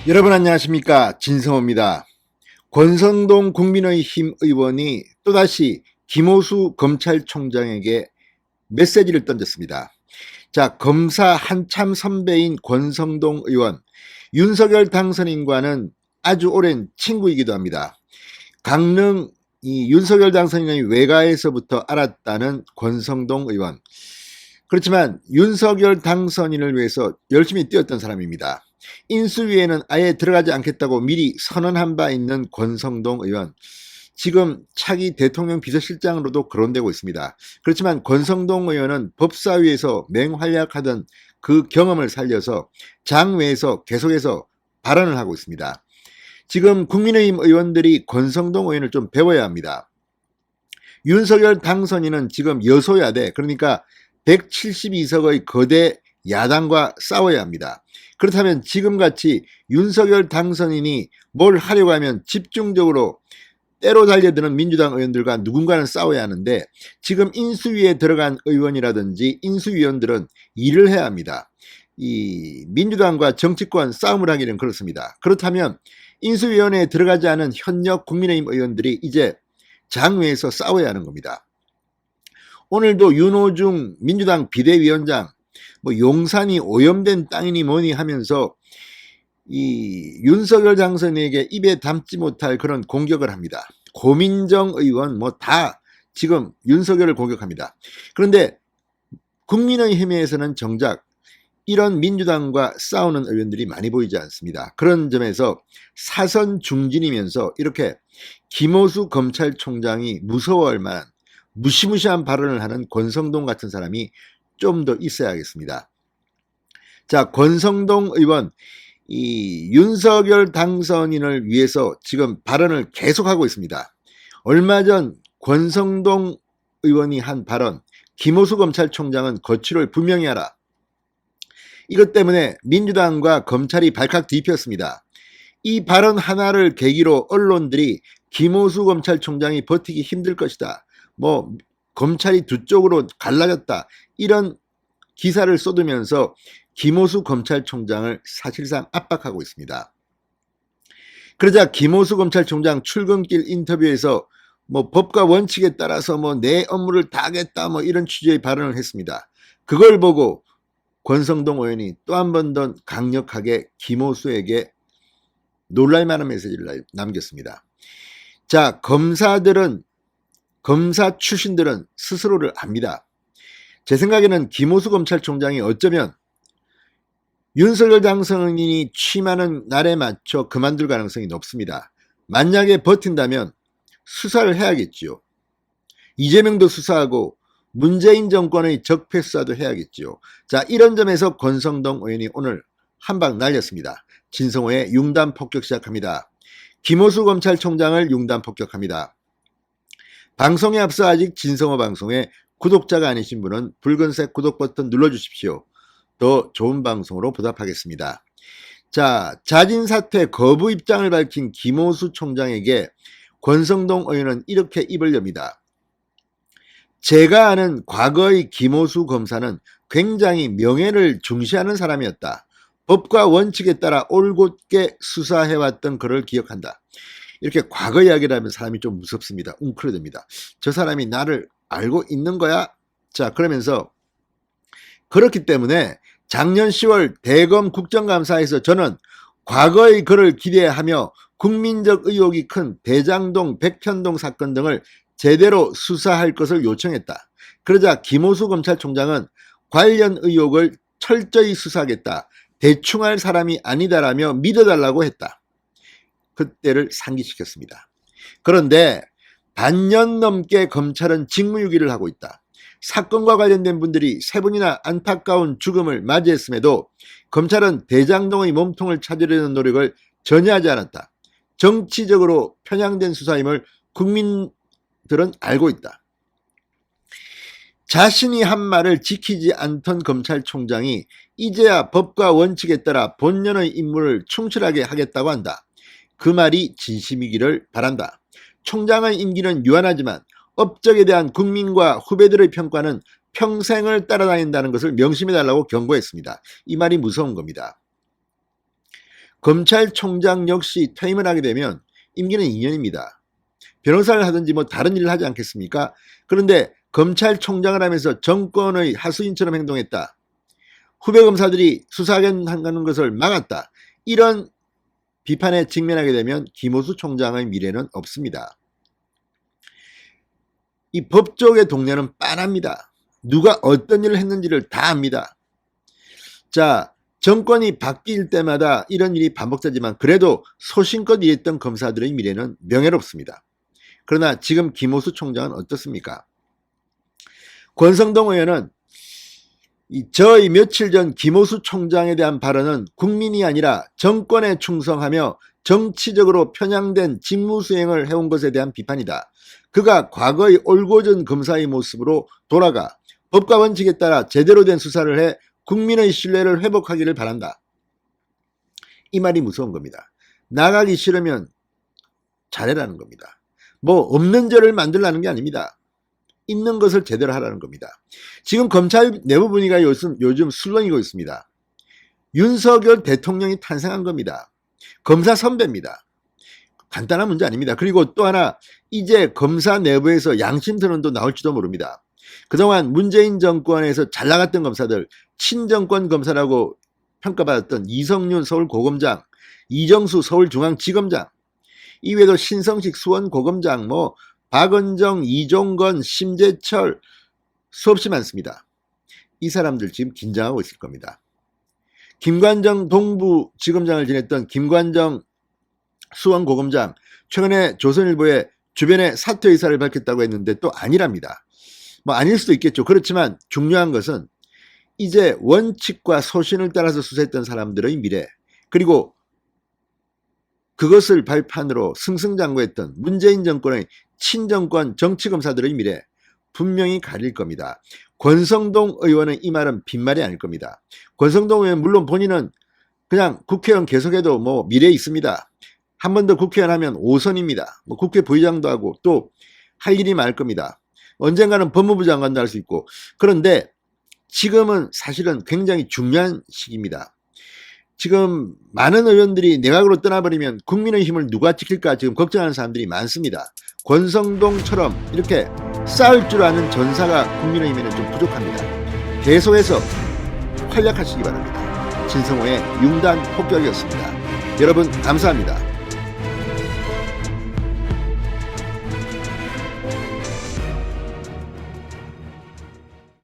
여러분 안녕하십니까, 진성호입니다. 권성동 국민의힘 의원이 또다시 김호수 검찰총장에게 메시지를 던졌습니다. 자, 검사 한참 선배인 권성동 의원, 윤석열 당선인과는 아주 오랜 친구이기도 합니다. 강릉 윤석열 당선인의 외가에서부터 알았다는 권성동 의원. 그렇지만 윤석열 당선인을 위해서 열심히 뛰었던 사람입니다. 인수위에는 아예 들어가지 않겠다고 미리 선언한 바 있는 권성동 의원. 지금 차기 대통령 비서실장으로도 거론되고 있습니다. 그렇지만 권성동 의원은 법사위에서 맹활약하던 그 경험을 살려서 장외에서 계속해서 발언을 하고 있습니다. 지금 국민의힘 의원들이 권성동 의원을 좀 배워야 합니다. 윤석열 당선인은 지금 여소야대, 그러니까 172석의 거대 야당과 싸워야 합니다. 그렇다면 지금같이 윤석열 당선인이 뭘 하려고 하면 집중적으로 때로 달려드는 민주당 의원들과 누군가는 싸워야 하는데, 지금 인수위에 들어간 의원이라든지 인수위원들은 일을 해야 합니다. 이 민주당과 정치권 싸움을 하기는 그렇습니다. 그렇다면 인수위원회에 들어가지 않은 현역 국민의힘 의원들이 이제 장외에서 싸워야 하는 겁니다. 오늘도 윤호중 민주당 비대위원장, 용산이 오염된 땅이니 뭐니 하면서 이 윤석열 당선인에게 입에 담지 못할 그런 공격을 합니다. 고민정 의원 다 지금 윤석열을 공격합니다. 그런데 국민의힘에서는 정작 이런 민주당과 싸우는 의원들이 많이 보이지 않습니다. 그런 점에서 사선 중진이면서 이렇게 김호수 검찰총장이 무서워할 만한 무시무시한 발언을 하는 권성동 같은 사람이 좀 더 있어야겠습니다. 자, 권성동 의원, 이 윤석열 당선인을 위해서 지금 발언을 계속하고 있습니다. 얼마 전 권성동 의원이 한 발언, 김호수 검찰총장은 거취를 분명히 하라. 이것 때문에 민주당과 검찰이 발칵 뒤폈습니다. 이 발언 하나를 계기로 언론들이 김호수 검찰총장이 버티기 힘들 것이다, 검찰이 두 쪽으로 갈라졌다, 이런 기사를 쏟으면서 김호수 검찰총장을 사실상 압박하고 있습니다. 그러자 김호수 검찰총장 출근길 인터뷰에서 법과 원칙에 따라서 내 업무를 다 하겠다 이런 취지의 발언을 했습니다. 그걸 보고 권성동 의원이 또 한 번 더 강력하게 김호수에게 놀랄만한 메시지를 남겼습니다. 자, 검사 출신들은 스스로를 압니다. 제 생각에는 김호수 검찰총장이 어쩌면 윤석열 당선인이 취임하는 날에 맞춰 그만둘 가능성이 높습니다. 만약에 버틴다면 수사를 해야겠지요. 이재명도 수사하고 문재인 정권의 적폐 수사도 해야겠지요. 자, 이런 점에서 권성동 의원이 오늘 한방 날렸습니다. 진성호의 융단 폭격 시작합니다. 김호수 검찰총장을 융단 폭격합니다. 방송에 앞서 아직 진성호 방송에 구독자가 아니신 분은 붉은색 구독 버튼 눌러주십시오. 더 좋은 방송으로 보답하겠습니다. 자, 자진 사퇴 거부 입장을 밝힌 김호수 총장에게 권성동 의원은 이렇게 입을 엽니다. 제가 아는 과거의 김호수 검사는 굉장히 명예를 중시하는 사람이었다. 법과 원칙에 따라 올곧게 수사해왔던 그를 기억한다. 이렇게 과거 이야기를 하면 사람이 좀 무섭습니다. 웅크려집니다. 저 사람이 나를 알고 있는 거야? 자, 그러면서 그렇기 때문에 작년 10월 대검 국정감사에서 저는 과거의 그를 기대하며 국민적 의혹이 큰 대장동, 백현동 사건 등을 제대로 수사할 것을 요청했다. 그러자 김호수 검찰총장은 관련 의혹을 철저히 수사하겠다, 대충 할 사람이 아니다라며 믿어달라고 했다. 그때를 상기시켰습니다. 그런데 반년 넘게 검찰은 직무유기를 하고 있다. 사건과 관련된 분들이 세 분이나 안타까운 죽음을 맞이했음에도 검찰은 대장동의 몸통을 찾으려는 노력을 전혀 하지 않았다. 정치적으로 편향된 수사임을 국민들은 알고 있다. 자신이 한 말을 지키지 않던 검찰총장이 이제야 법과 원칙에 따라 본연의 임무를 충실하게 하겠다고 한다. 그 말이 진심이기를 바란다. 총장의 임기는 유한하지만 업적에 대한 국민과 후배들의 평가는 평생을 따라다닌다는 것을 명심해달라고 경고했습니다. 이 말이 무서운 겁니다. 검찰총장 역시 퇴임을 하게 되면 임기는 2년입니다. 변호사를 하든지 뭐 다른 일을 하지 않겠습니까? 그런데 검찰총장을 하면서 정권의 하수인처럼 행동했다. 후배 검사들이 수사하는 것을 막았다. 이런 비판에 직면하게 되면 김호수 총장의 미래는 없습니다. 이 법조계 동료는 빤합니다. 누가 어떤 일을 했는지를 다 압니다. 자, 정권이 바뀔 때마다 이런 일이 반복되지만 그래도 소신껏 일했던 검사들의 미래는 명예롭습니다. 그러나 지금 김호수 총장은 어떻습니까? 권성동 의원은 저희 며칠 전 김호수 총장에 대한 발언은 국민이 아니라 정권에 충성하며 정치적으로 편향된 직무수행을 해온 것에 대한 비판이다. 그가 과거의 올곧은 검사의 모습으로 돌아가 법과 원칙에 따라 제대로 된 수사를 해 국민의 신뢰를 회복하기를 바란다. 이 말이 무서운 겁니다. 나가기 싫으면 잘해라는 겁니다. 뭐 없는 죄를 만들라는 게 아닙니다. 있는 것을 제대로 하라는 겁니다. 지금 검찰 내부 분위기가 요즘 술렁이고 있습니다. 윤석열 대통령이 탄생한 겁니다. 검사 선배입니다. 간단한 문제 아닙니다. 그리고 또 하나, 이제 검사 내부에서 양심 선언도 나올지도 모릅니다. 그동안 문재인 정권에서 잘 나갔던 검사들, 친정권 검사라고 평가받았던 이성윤 서울고검장, 이정수 서울중앙지검장, 이외에도 신성식 수원고검장, 뭐 박은정, 이종건, 심재철 수없이 많습니다. 이 사람들 지금 긴장하고 있을 겁니다. 김관정 동부지검장을 지냈던 김관정 수원고검장, 최근에 조선일보에 주변에 사퇴 의사를 밝혔다고 했는데 또 아니랍니다. 뭐 아닐 수도 있겠죠. 그렇지만 중요한 것은 이제 원칙과 소신을 따라서 수사했던 사람들의 미래, 그리고 그것을 발판으로 승승장구했던 문재인 정권의 친정권 정치검사들의 미래 분명히 가릴 겁니다. 권성동 의원의 이 말은 빈말이 아닐 겁니다. 권성동 의원 물론 본인은 그냥 국회의원 계속해도 뭐 미래 있습니다. 한 번 더 국회의원 하면 5선입니다. 뭐 국회 부의장도 하고 또 할 일이 많을 겁니다. 언젠가는 법무부 장관도 할 수 있고. 그런데 지금은 사실은 굉장히 중요한 시기입니다. 지금 많은 의원들이 내각으로 떠나버리면 국민의힘을 누가 지킬까 지금 걱정하는 사람들이 많습니다. 권성동처럼 이렇게 싸울 줄 아는 전사가 국민의힘에는 좀 부족합니다. 계속해서 활약하시기 바랍니다. 진성호의 융단 폭격이었습니다. 여러분 감사합니다.